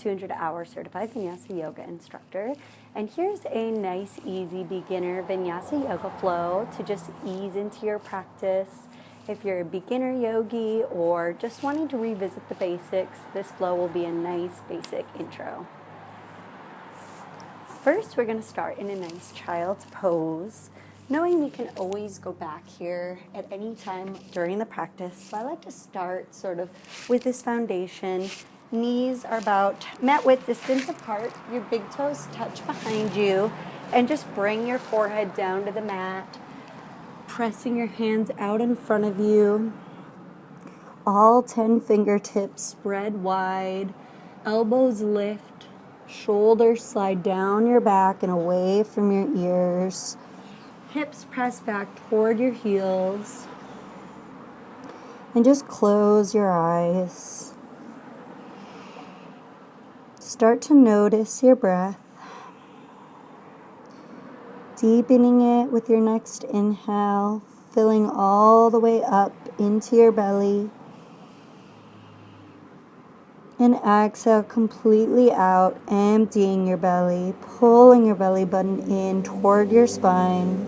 200-hour certified Vinyasa yoga instructor. And here's a nice, easy beginner Vinyasa yoga flow to just ease into your practice. If you're a beginner yogi or just wanting to revisit the basics, this flow will be a nice basic intro. First, we're going to start in a nice child's pose, knowing we can always go back here at any time during the practice. So I like to start sort of with this foundation. Knees are about mat width distance apart. Your big toes touch behind you, and just bring your forehead down to the mat, pressing your hands out in front of you. All 10 fingertips spread wide, elbows lift, shoulders slide down your back and away from your ears. Hips press back toward your heels. And just close your eyes. Start to notice your breath. Deepening it with your next inhale, filling all the way up into your belly. And exhale completely out, emptying your belly, pulling your belly button in toward your spine.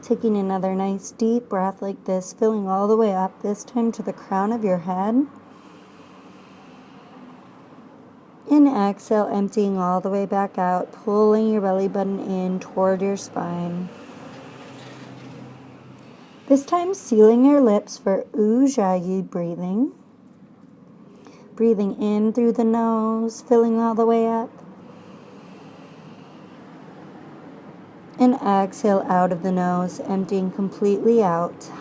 Taking another nice deep breath like this, filling all the way up, this time to the crown of your head. And exhale, emptying all the way back out, pulling your belly button in toward your spine. This time, sealing your lips for ujayi breathing. Breathing in through the nose, filling all the way up. And exhale out of the nose, emptying completely out.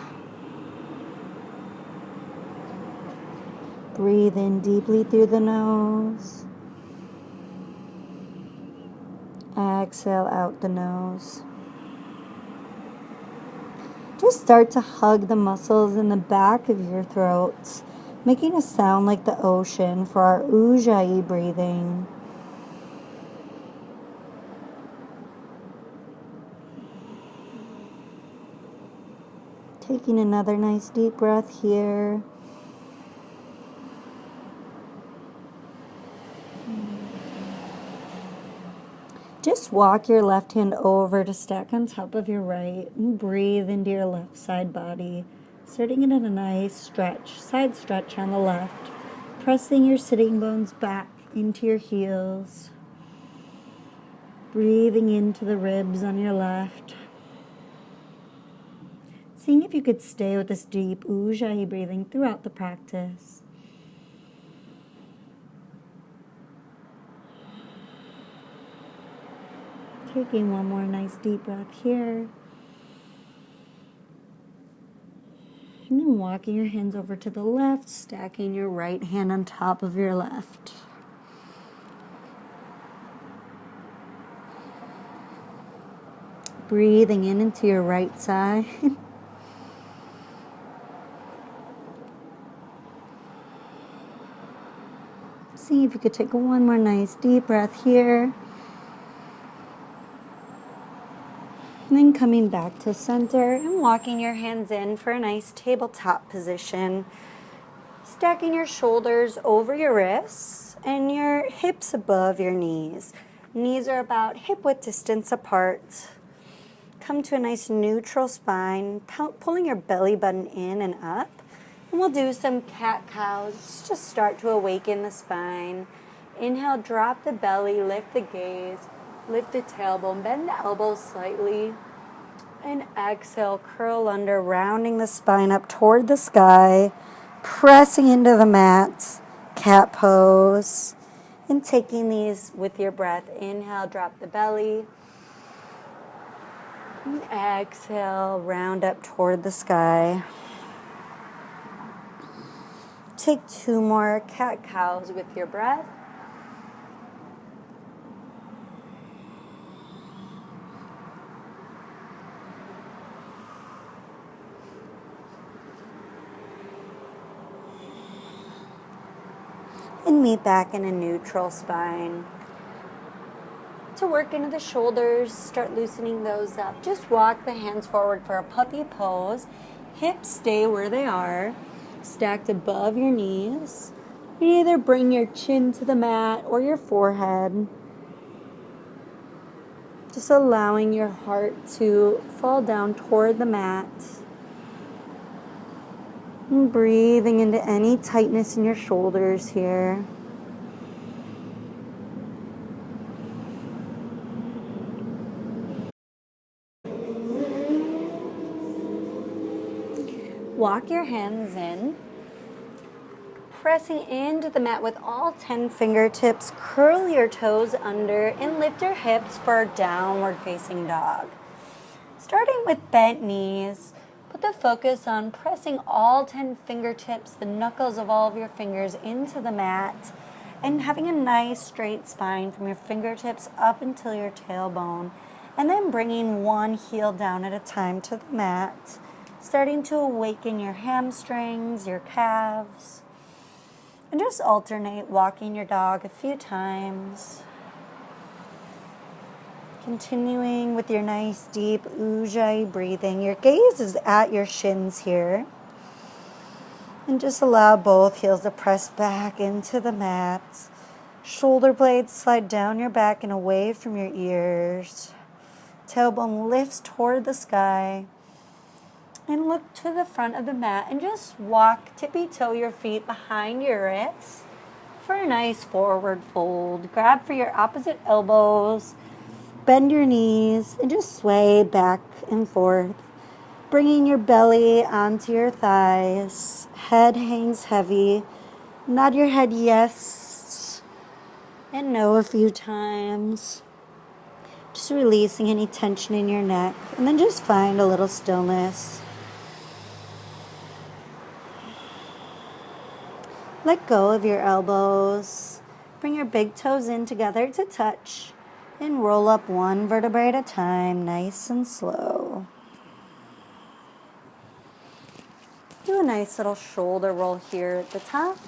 Breathe in deeply through the nose. Exhale out the nose. Just start to hug the muscles in the back of your throat, making a sound like the ocean for our ujayi breathing. Taking another nice deep breath here. Just walk your left hand over to stack on top of your right and breathe into your left side body, starting it at a nice stretch, side stretch on the left, pressing your sitting bones back into your heels, breathing into the ribs on your left. Seeing if you could stay with this deep ujayi breathing throughout the practice. Taking one more nice deep breath here. And then walking your hands over to the left, stacking your right hand on top of your left. Breathing in into your right side. See if you could take one more nice deep breath here. And then coming back to center and walking your hands in for a nice tabletop position. Stacking your shoulders over your wrists and your hips above your knees. Knees are about hip width distance apart. Come to a nice neutral spine, pulling your belly button in and up. And we'll do some cat-cows. Just start to awaken the spine. Inhale, drop the belly, lift the gaze. Lift the tailbone, bend the elbows slightly, and exhale, curl under, rounding the spine up toward the sky, pressing into the mat, cat pose, and taking these with your breath. Inhale, drop the belly, and exhale, round up toward the sky. Take 2 more cat-cows with your breath. And meet back in a neutral spine. To work into the shoulders, start loosening those up. Just walk the hands forward for a puppy pose. Hips stay where they are, stacked above your knees. You either bring your chin to the mat or your forehead. Just allowing your heart to fall down toward the mat. And breathing into any tightness in your shoulders here. Walk your hands in. Pressing into the mat with all 10 fingertips, curl your toes under and lift your hips for downward facing dog. Starting with bent knees, put the focus on pressing all 10 fingertips, the knuckles of all of your fingers into the mat, and having a nice straight spine from your fingertips up until your tailbone, and then bringing one heel down at a time to the mat, starting to awaken your hamstrings, your calves. And just alternate walking your dog a few times. Continuing with your nice deep ujayi breathing. Your gaze is at your shins here. And just allow both heels to press back into the mat. Shoulder blades slide down your back and away from your ears. Tailbone lifts toward the sky. And look to the front of the mat and just walk tippy-toe your feet behind your wrists for a nice forward fold. Grab for your opposite elbows, bend your knees, and just sway back and forth, bringing your belly onto your thighs. Head hangs heavy. Nod your head yes and no a few times. Just releasing any tension in your neck, and then just find a little stillness. Let go of your elbows. Bring your big toes in together to touch. And roll up one vertebrae at a time, nice and slow. Do a nice little shoulder roll here at the top.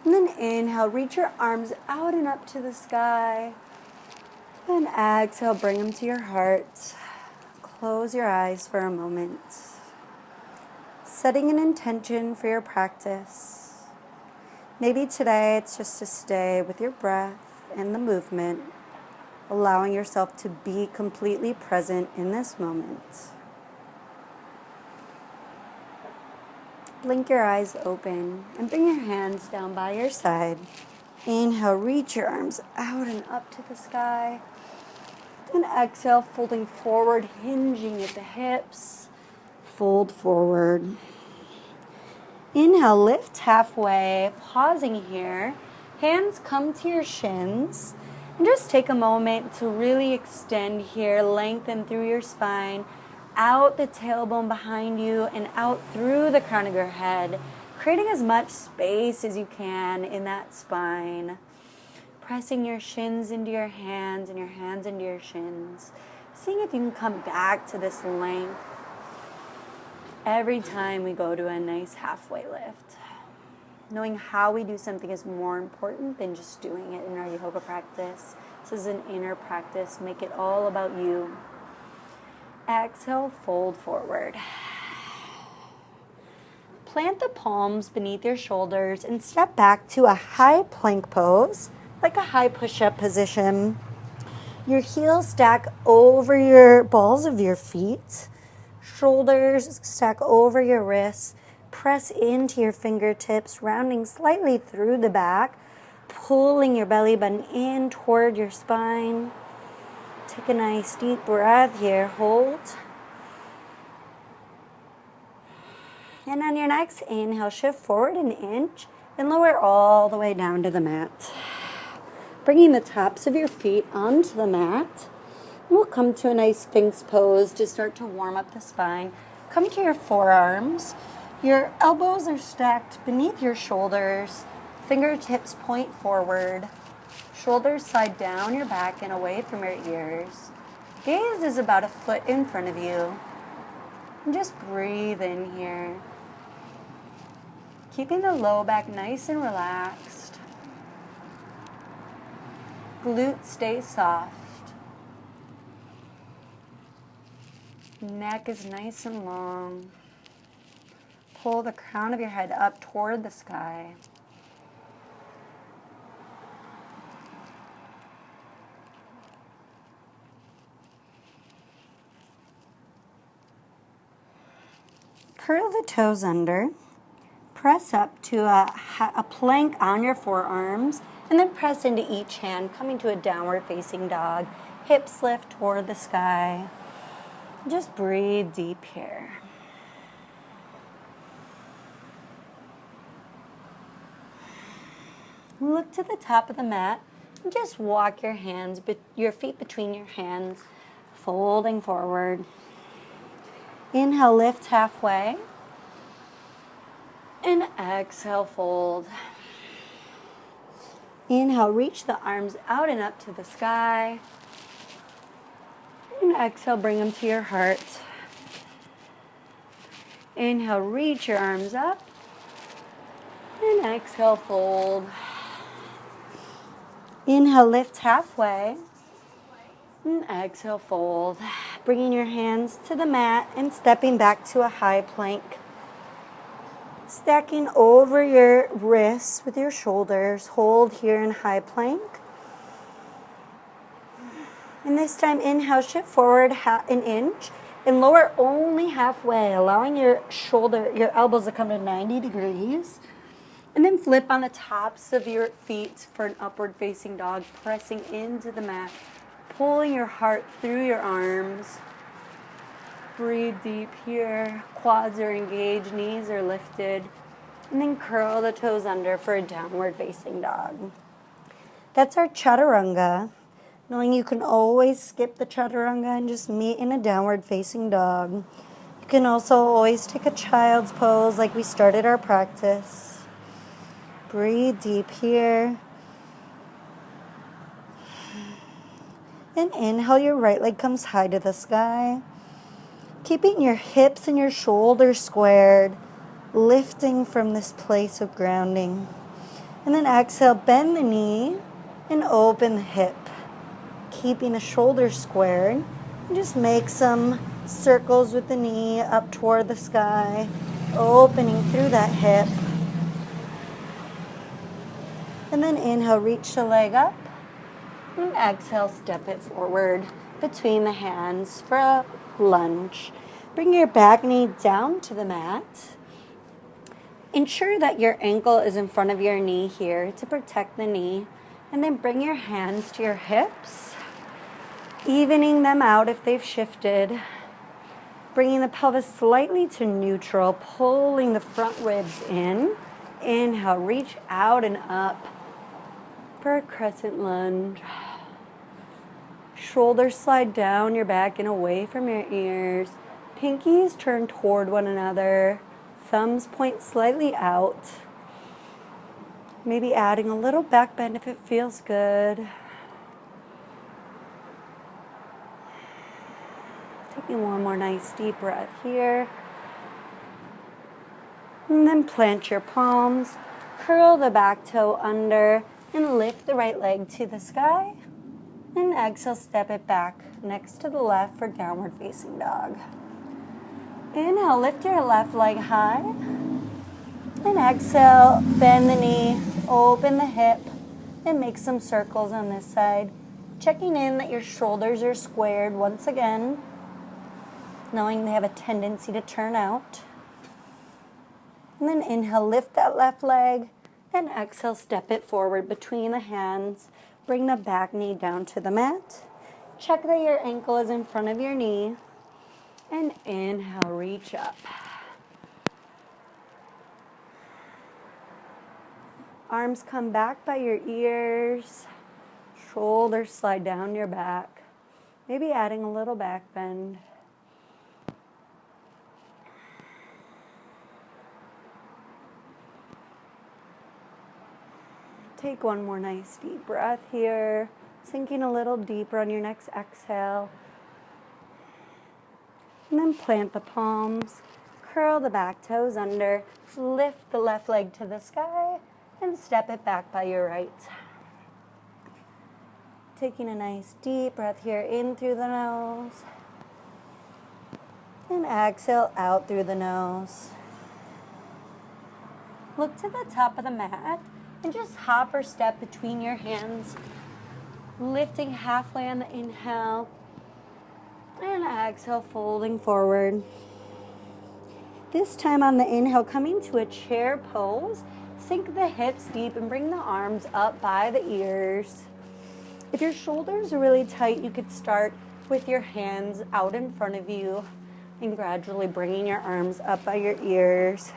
And then inhale, reach your arms out and up to the sky. And exhale, bring them to your heart. Close your eyes for a moment. Setting an intention for your practice. Maybe today it's just to stay with your breath and the movement, allowing yourself to be completely present in this moment. Blink your eyes open and bring your hands down by your side. Inhale, reach your arms out and up to the sky. And exhale, folding forward, hinging at the hips. Fold forward. Inhale, lift halfway, pausing here. Hands come to your shins. And just take a moment to really extend here, lengthen through your spine, out the tailbone behind you, and out through the crown of your head, creating as much space as you can in that spine. Pressing your shins into your hands and your hands into your shins. Seeing if you can come back to this length every time we go to a nice halfway lift. Knowing how we do something is more important than just doing it in our yoga practice. This is an inner practice. Make it all about you. Exhale, fold forward. Plant the palms beneath your shoulders and step back to a high plank pose, like a high push-up position. Your heels stack over your balls of your feet. Shoulders stack over your wrists. Press into your fingertips, rounding slightly through the back, pulling your belly button in toward your spine. Take a nice deep breath here. Hold. And on your next inhale, shift forward an inch and lower all the way down to the mat. Bringing the tops of your feet onto the mat. We'll come to a nice Sphinx pose to start to warm up the spine. Come to your forearms. Your elbows are stacked beneath your shoulders. Fingertips point forward. Shoulders slide down your back and away from your ears. Gaze is about a foot in front of you. And just breathe in here. Keeping the low back nice and relaxed. Glutes stay soft. Neck is nice and long. pull the crown of your head up toward the sky. Curl the toes under. Press up to a plank on your forearms, and then press into each hand, coming to a downward facing dog. Hips lift toward the sky. Just breathe deep here. Look to the top of the mat and just walk your feet between your hands, folding forward. Inhale, lift halfway. And exhale, fold. Inhale, reach the arms out and up to the sky. And exhale, bring them to your heart. Inhale, reach your arms up. And exhale, fold. Inhale, lift halfway. And exhale, fold. Bringing your hands to the mat and stepping back to a high plank. Stacking over your wrists with your shoulders. Hold here in high plank. And this time, inhale, shift forward an inch and lower only halfway, allowing your elbows to come to 90 degrees. And then flip on the tops of your feet for an upward facing dog, pressing into the mat, pulling your heart through your arms. Breathe deep here. Quads are engaged, knees are lifted. And then curl the toes under for a downward facing dog. That's our chaturanga. Knowing you can always skip the chaturanga and just meet in a downward facing dog. You can also always take a child's pose like we started our practice. Breathe deep here. And inhale, your right leg comes high to the sky. Keeping your hips and your shoulders squared, lifting from this place of grounding. And then exhale, bend the knee and open the hip. Keeping the shoulders squared. And just make some circles with the knee up toward the sky, opening through that hip. And then inhale, reach the leg up. And exhale, step it forward between the hands for a lunge. Bring your back knee down to the mat. Ensure that your ankle is in front of your knee here to protect the knee. And then bring your hands to your hips, evening them out if they've shifted. Bringing the pelvis slightly to neutral, pulling the front ribs in. Inhale, reach out and up for a crescent lunge. Shoulders slide down your back and away from your ears. Pinkies turn toward one another. Thumbs point slightly out. Maybe adding a little back bend if it feels good. Taking one more nice deep breath here. And then plant your palms. Curl the back toe under and lift the right leg to the sky. And exhale, step it back next to the left for downward facing dog. Inhale, lift your left leg high. And exhale, bend the knee, open the hip, and make some circles on this side. Checking in that your shoulders are squared once again, knowing they have a tendency to turn out. And then inhale, lift that left leg, and exhale, step it forward between the hands. Bring the back knee down to the mat. Check that your ankle is in front of your knee. And inhale, reach up. Arms come back by your ears. Shoulders slide down your back. Maybe adding a little back bend. Take one more nice deep breath here, sinking a little deeper on your next exhale. And then plant the palms, curl the back toes under, lift the left leg to the sky, and step it back by your right. Taking a nice deep breath here in through the nose, and exhale out through the nose. Look to the top of the mat and just hop or step between your hands, lifting halfway on the inhale and exhale, folding forward. This time on the inhale, coming to a chair pose, sink the hips deep and bring the arms up by the ears. If your shoulders are really tight, you could start with your hands out in front of you and gradually bringing your arms up by your ears.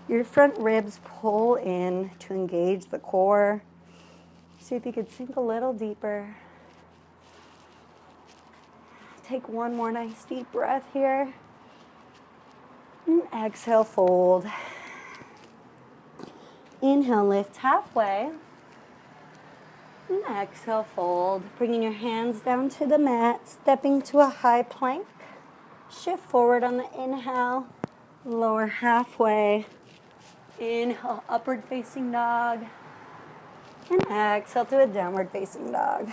Your front ribs pull in to engage the core. See if you could sink a little deeper. Take one more nice deep breath here. And exhale, fold. Inhale, lift halfway. And exhale, fold. Bringing your hands down to the mat, stepping to a high plank. Shift forward on the inhale, lower halfway. Inhale, upward facing dog. And exhale to a downward facing dog.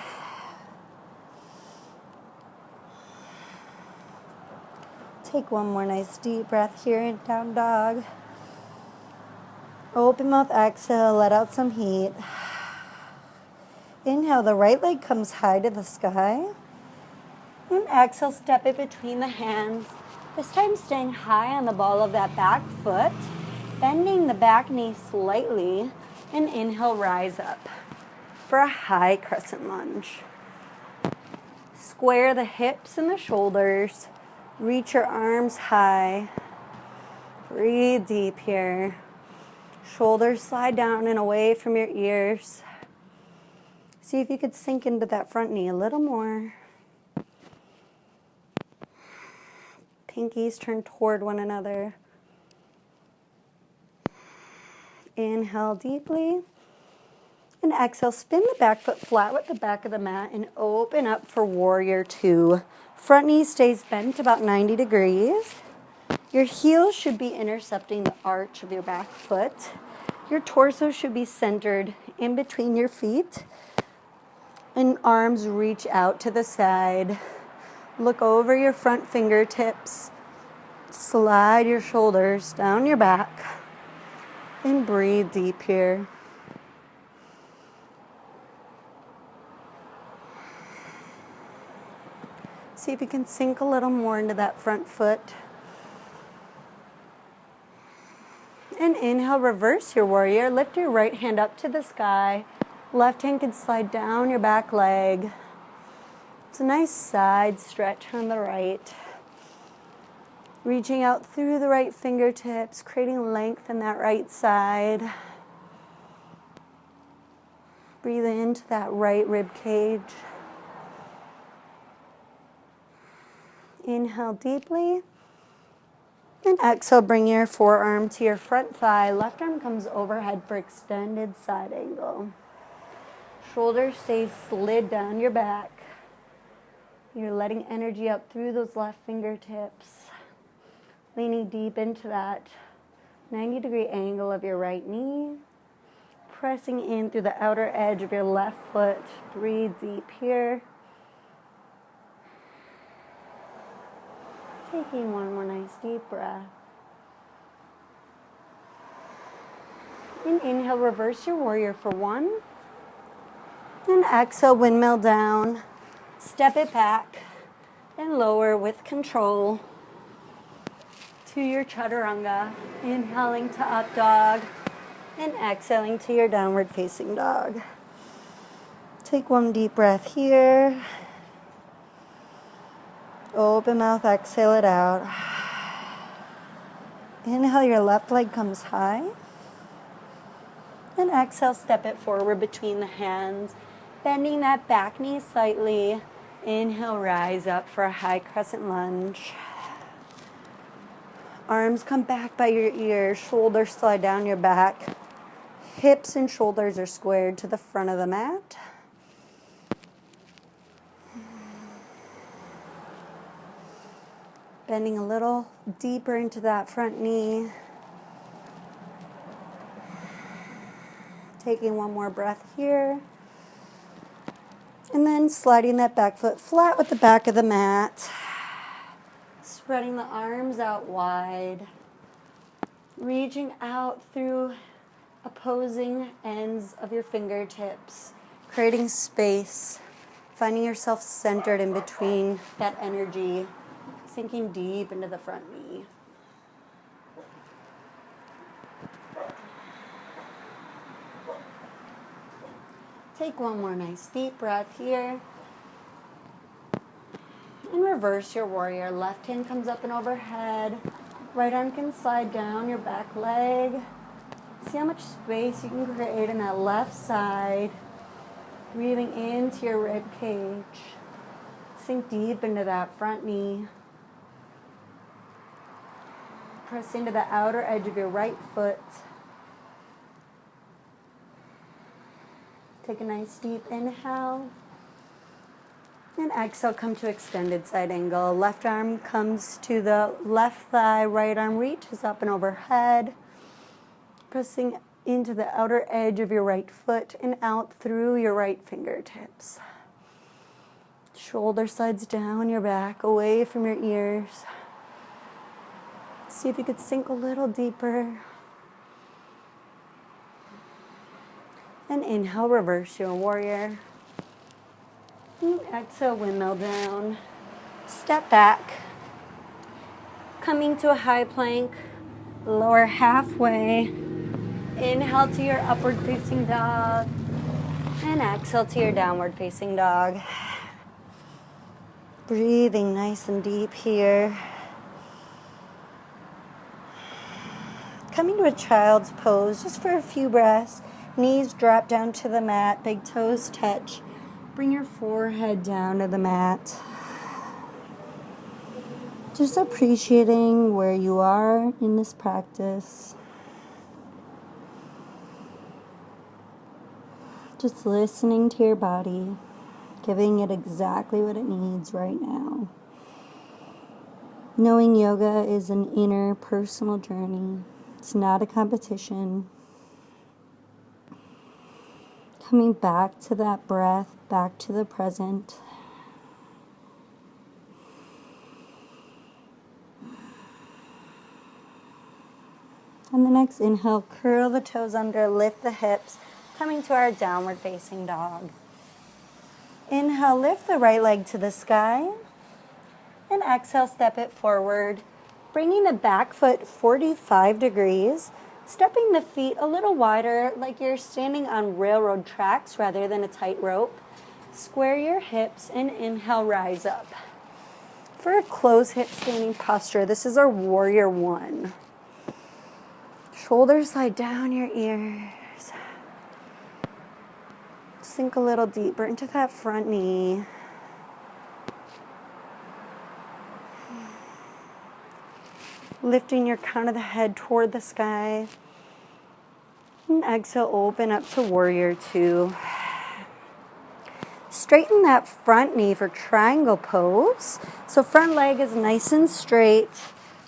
Take one more nice deep breath here in down dog. Open mouth, exhale, let out some heat. Inhale, the right leg comes high to the sky. And exhale, step it between the hands. This time staying high on the ball of that back foot. Bending the back knee slightly. And inhale, rise up for a high crescent lunge. Square the hips and the shoulders. Reach your arms high. Breathe deep here. Shoulders slide down and away from your ears. See if you could sink into that front knee a little more. Pinkies turn toward one another. Inhale deeply. And exhale, spin the back foot flat with the back of the mat and open up for warrior two. Front knee stays bent about 90 degrees. Your heels should be intercepting the arch of your back foot. Your torso should be centered in between your feet. And arms reach out to the side. Look over your front fingertips. Slide your shoulders down your back. And breathe deep here. See if you can sink a little more into that front foot. And inhale, reverse your warrior. Lift your right hand up to the sky. Left hand can slide down your back leg. It's a nice side stretch on the right. Reaching out through the right fingertips, creating length in that right side. Breathe into that right rib cage. Inhale deeply. And exhale, bring your forearm to your front thigh. Left arm comes overhead for extended side angle. Shoulders stay slid down your back. You're letting energy up through those left fingertips. Leaning deep into that 90-degree angle of your right knee. Pressing in through the outer edge of your left foot. Breathe deep here. Taking one more nice deep breath. And inhale, reverse your warrior for one. And exhale, windmill down. Step it back and lower with control to your chaturanga. Inhaling to up dog and exhaling to your downward facing dog. Take one deep breath here. Open mouth, exhale it out. Inhale, your left leg comes high. And exhale, step it forward between the hands. Bending that back knee slightly. Inhale, rise up for a high crescent lunge. Arms come back by your ears. Shoulders slide down your back. Hips and shoulders are squared to the front of the mat. Bending a little deeper into that front knee. Taking one more breath here. And then sliding that back foot flat with the back of the mat. Spreading the arms out wide. Reaching out through opposing ends of your fingertips, creating space, finding yourself centered in between that energy, sinking deep into the front knee. Take one more nice deep breath here. And reverse your warrior. Left hand comes up and overhead. Right arm can slide down your back leg. See how much space you can create in that left side. Breathing into your rib cage. Sink deep into that front knee. Press into the outer edge of your right foot. Take a nice deep inhale. And exhale, come to extended side angle. Left arm comes to the left thigh. Right arm reaches up and overhead. Pressing into the outer edge of your right foot and out through your right fingertips. Shoulder slides down your back, away from your ears. See if you could sink a little deeper. And inhale, reverse your warrior. And exhale, windmill down. Step back. Coming to a high plank. Lower halfway. Inhale to your upward facing dog. And exhale to your downward facing dog. Breathing nice and deep here. Coming to a child's pose just for a few breaths. Knees drop down to the mat. Big toes touch. Bring your forehead down to the mat. Just appreciating where you are in this practice. Just listening to your body, giving it exactly what it needs right now. Knowing yoga is an inner personal journey. It's not a competition. Coming back to that breath, back to the present. On the next inhale, curl the toes under, lift the hips, coming to our downward facing dog. Inhale, lift the right leg to the sky. And exhale, step it forward, bringing the back foot 45 degrees. Stepping the feet a little wider, like you're standing on railroad tracks rather than a tight rope. Square your hips and inhale, rise up. For a closed hip standing posture, this is our warrior one. Shoulders slide down your ears. Sink a little deeper into that front knee. Lifting your crown of the head toward the sky. And exhale, open up to warrior two. Straighten that front knee for triangle pose. So front leg is nice and straight.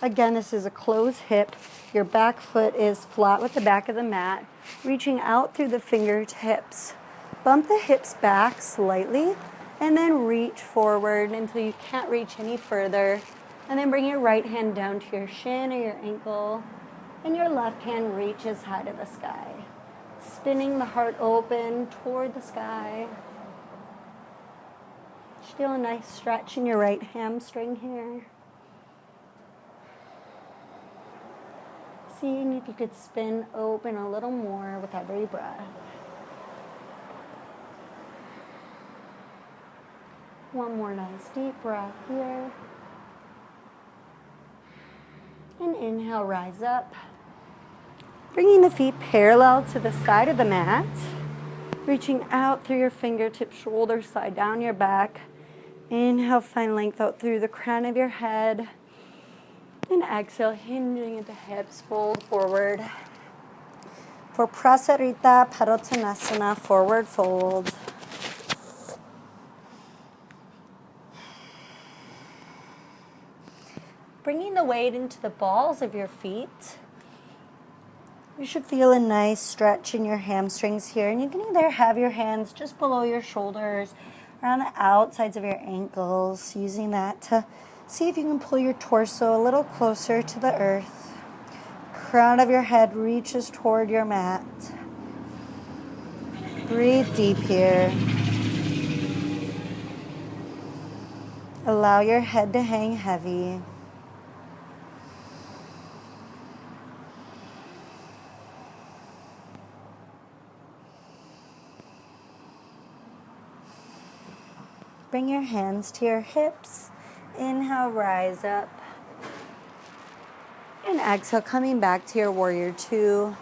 Again, this is a closed hip. Your back foot is flat with the back of the mat. Reaching out through the fingertips. Bump the hips back slightly. And then reach forward until you can't reach any further. And then bring your right hand down to your shin or your ankle. And your left hand reaches high to the sky. Spinning the heart open toward the sky. Feel a nice stretch in your right hamstring here. Seeing if you could spin open a little more with every breath. One more nice deep breath here. And inhale, rise up. Bringing the feet parallel to the side of the mat. Reaching out through your fingertips, shoulders slide down your back. Inhale, find length out through the crown of your head. And exhale, hinging at the hips, fold forward. For Prasarita Padottanasana, forward fold. Bringing the weight into the balls of your feet. You should feel a nice stretch in your hamstrings here. And you can either have your hands just below your shoulders or on the outsides of your ankles, using that to see if you can pull your torso a little closer to the earth. crown of your head reaches toward your mat. Breathe deep here. Allow your head to hang heavy. Bring your hands to your hips. Inhale, rise up. And exhale, coming back to your warrior two.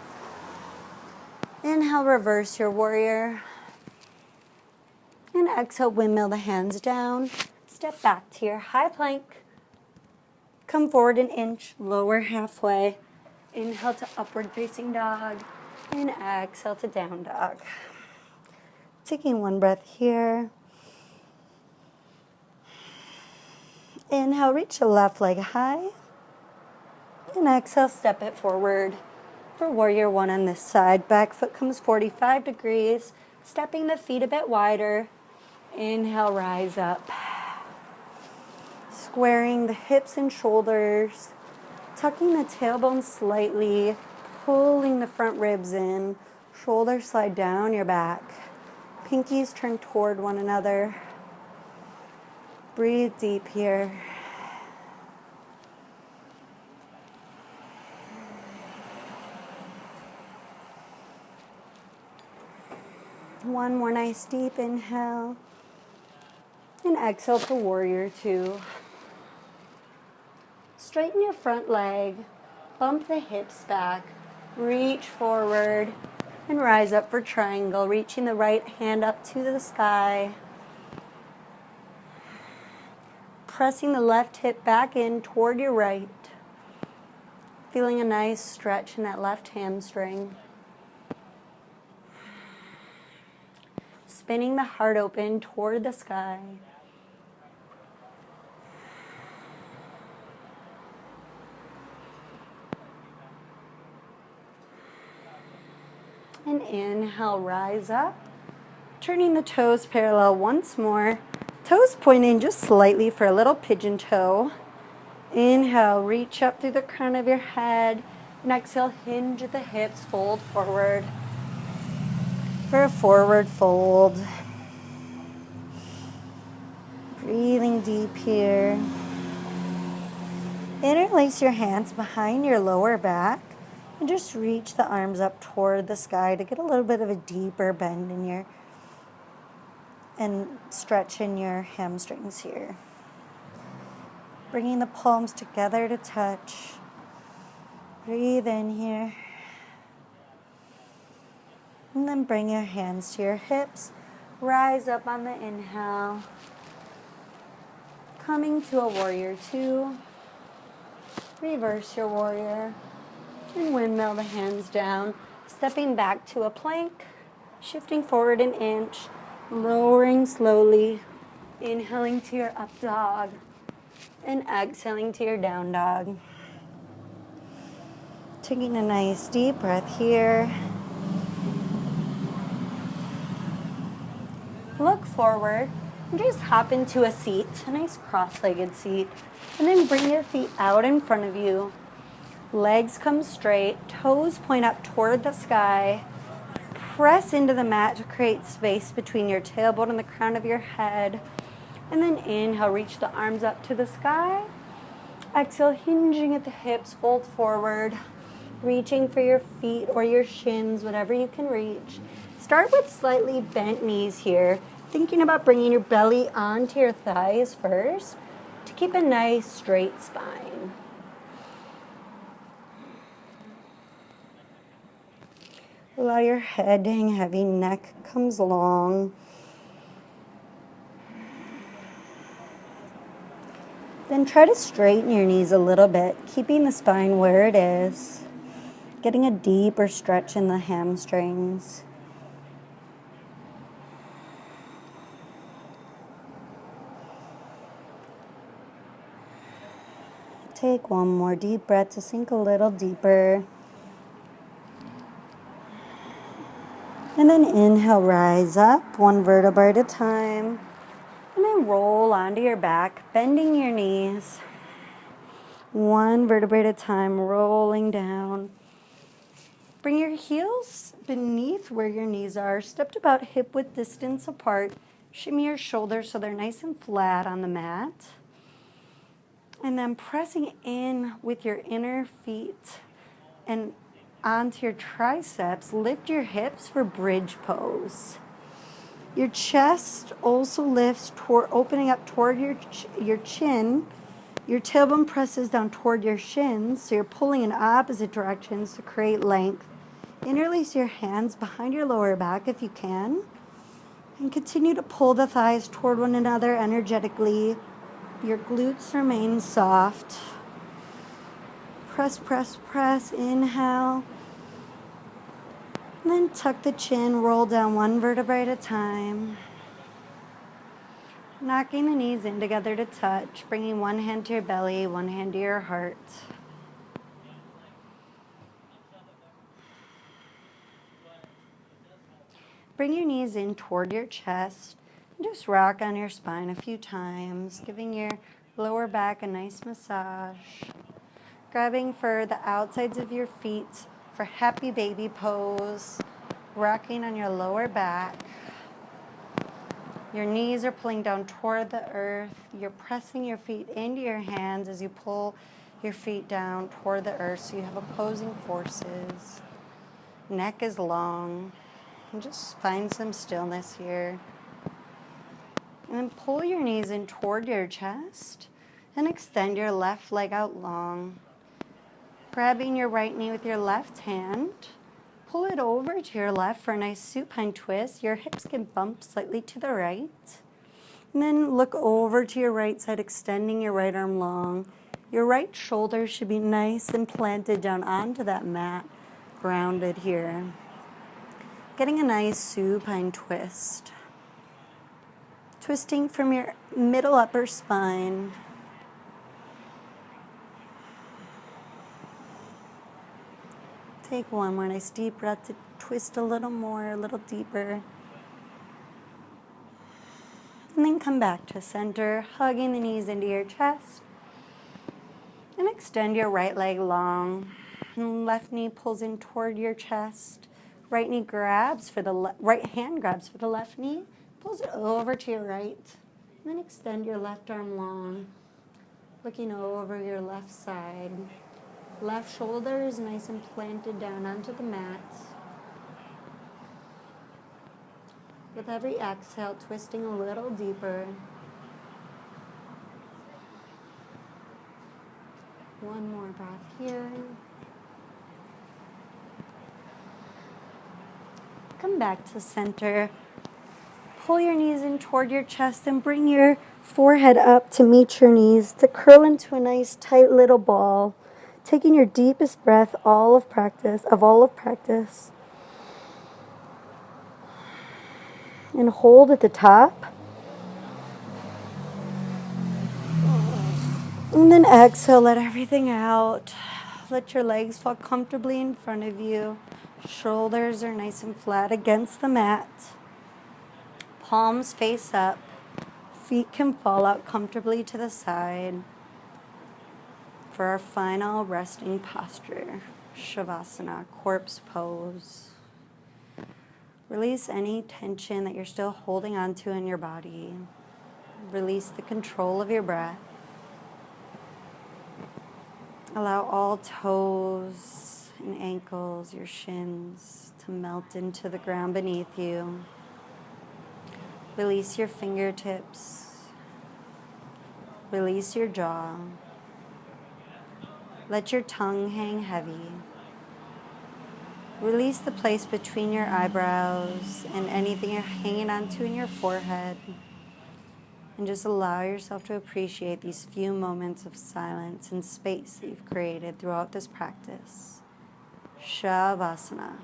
Inhale, reverse your warrior. And exhale, windmill the hands down. Step back to your high plank. Come forward an inch, lower halfway. Inhale to upward facing dog. And exhale to down dog. Taking one breath here. Inhale, reach the left leg high. And exhale, step it forward for warrior one on this side. Back foot comes 45 degrees. Stepping the feet a bit wider. Inhale, rise up. Squaring the hips and shoulders. Tucking the tailbone slightly. Pulling the front ribs in. Shoulders slide down your back. Pinkies turn toward one another. Breathe deep here. One more nice deep inhale. And exhale to warrior two. Straighten your front leg. Bump the hips back. Reach forward. And rise up for triangle. Reaching the right hand up to the sky. Pressing the left hip back in toward your right. Feeling a nice stretch in that left hamstring. Spinning the heart open toward the sky. And inhale, rise up. Turning the toes parallel once more. Toes pointing just slightly for a little pigeon toe. Inhale, reach up through the crown of your head. And exhale, hinge at the hips, fold forward. For a forward fold. Breathing deep here. Interlace your hands behind your lower back. And just reach the arms up toward the sky to get a little bit of a deeper bend in your and stretch in your hamstrings here. Bringing the palms together to touch. Breathe in here. And then bring your hands to your hips. Rise up on the inhale. Coming to a warrior two. Reverse your warrior. And windmill the hands down. Stepping back to a plank. Shifting forward an inch. Lowering slowly, inhaling to your up dog, and exhaling to your down dog. Taking a nice deep breath here. Look forward and just hop into a seat, a nice cross-legged seat, and then bring your feet out in front of you. Legs come straight, toes point up toward the sky. Press into the mat to create space between your tailbone and the crown of your head. And then inhale, reach the arms up to the sky. Exhale, hinging at the hips, fold forward. Reaching for your feet or your shins, whatever you can reach. Start with slightly bent knees here. Thinking about bringing your belly onto your thighs first to keep a nice straight spine. Allow your head to hang heavy, neck comes long. Then try to straighten your knees a little bit, keeping the spine where it is. Getting a deeper stretch in the hamstrings. Take one more deep breath to sink a little deeper. And then inhale, rise up, one vertebra at a time. And then roll onto your back, bending your knees. One vertebrae at a time, rolling down. Bring your heels beneath where your knees are. Step to about hip-width distance apart. Shimmy your shoulders so they're nice and flat on the mat. And then pressing in with your inner feet and onto your triceps, lift your hips for bridge pose. Your chest also lifts toward, opening up toward your chin. Your tailbone presses down toward your shins, so you're pulling in opposite directions to create length. Interlace your hands behind your lower back if you can, and continue to pull the thighs toward one another energetically. Your glutes remain soft. Press, press, press. Inhale. And then tuck the chin, roll down one vertebrae at a time. Knocking the knees in together to touch, bringing one hand to your belly, one hand to your heart. Bring your knees in toward your chest and just rock on your spine a few times, giving your lower back a nice massage. Grabbing for the outsides of your feet for happy baby pose, rocking on your lower back. Your knees are pulling down toward the earth. You're pressing your feet into your hands as you pull your feet down toward the earth, so you have opposing forces. Neck is long. And just find some stillness here. And then pull your knees in toward your chest and extend your left leg out long. Grabbing your right knee with your left hand, pull it over to your left for a nice supine twist. Your hips can bump slightly to the right. And then look over to your right side, extending your right arm long. Your right shoulder should be nice and planted down onto that mat, grounded here. Getting a nice supine twist. Twisting from your middle upper spine. Take one more nice deep breath to twist a little more, a little deeper. And then come back to center, hugging the knees into your chest. And extend your right leg long. And left knee pulls in toward your chest. Right knee grabs for the right hand grabs for the left knee, pulls it over to your right, and then extend your left arm long, looking over your left side. Left shoulder is nice and planted down onto the mat. With every exhale, twisting a little deeper. One more breath here. Come back to center. Pull your knees in toward your chest and bring your forehead up to meet your knees to curl into a nice tight little ball. Taking your deepest breath of all of practice. And hold at the top. And then exhale, let everything out. Let your legs fall comfortably in front of you. Shoulders are nice and flat against the mat. Palms face up. Feet can fall out comfortably to the side. For our final resting posture, Savasana, corpse pose. Release any tension that you're still holding onto in your body. Release the control of your breath. Allow all toes and ankles, your shins, to melt into the ground beneath you. Release your fingertips. Release your jaw. Let your tongue hang heavy. Release the place between your eyebrows and anything you're hanging onto in your forehead. And just allow yourself to appreciate these few moments of silence and space that you've created throughout this practice. Savasana.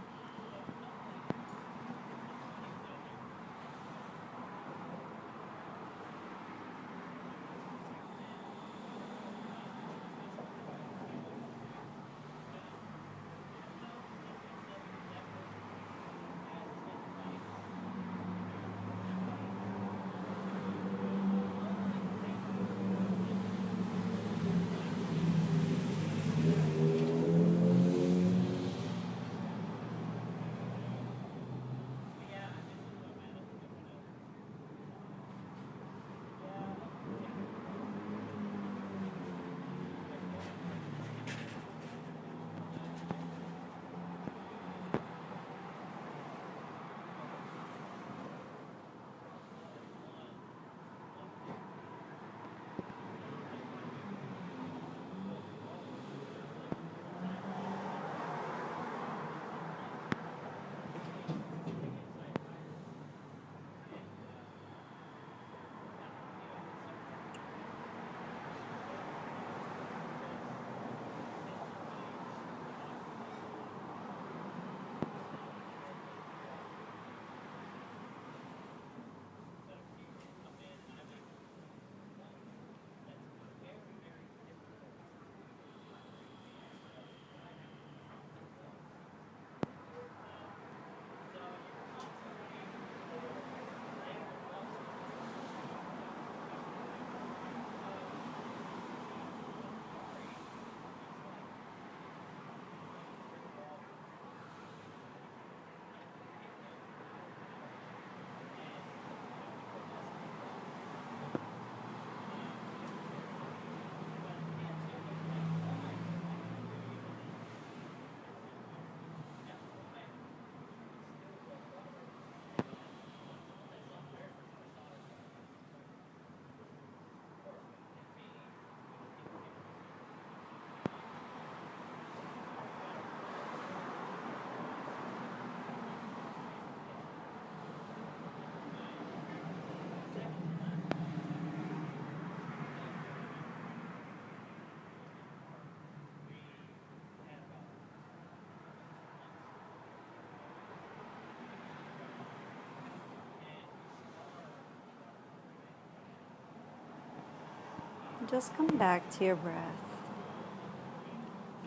Just come back to your breath,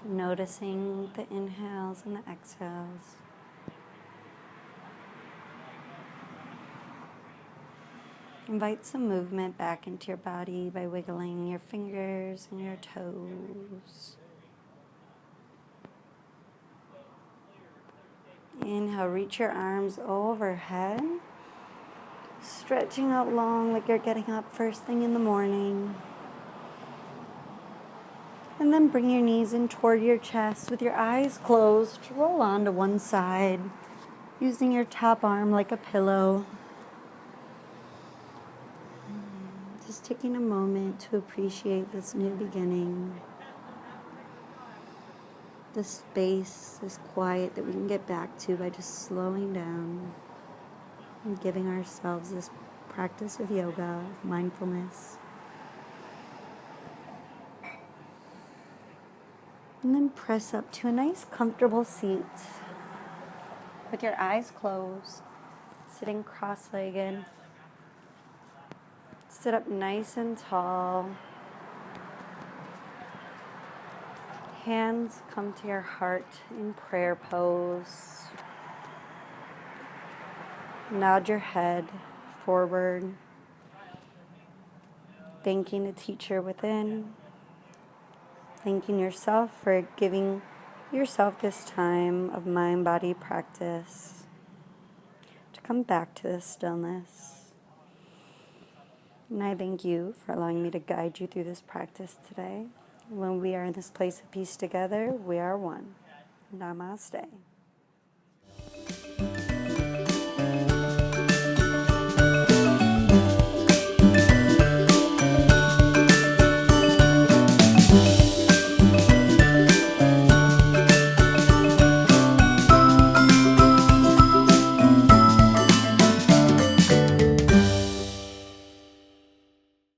noticing the inhales and the exhales. Invite some movement back into your body by wiggling your fingers and your toes. Inhale, reach your arms overhead, stretching out long like you're getting up first thing in the morning. And then bring your knees in toward your chest with your eyes closed. Roll onto one side, using your top arm like a pillow. Just taking a moment to appreciate this new beginning. This space, this quiet that we can get back to by just slowing down and giving ourselves this practice of yoga, of mindfulness. And then press up to a nice comfortable seat with your eyes closed, sitting cross-legged. Sit up nice and tall. Hands come to your heart in prayer pose. Nod your head forward, thanking the teacher within, thanking yourself for giving yourself this time of mind-body practice to come back to this stillness. And I thank you for allowing me to guide you through this practice today. When we are in this place of peace together, we are one. Namaste.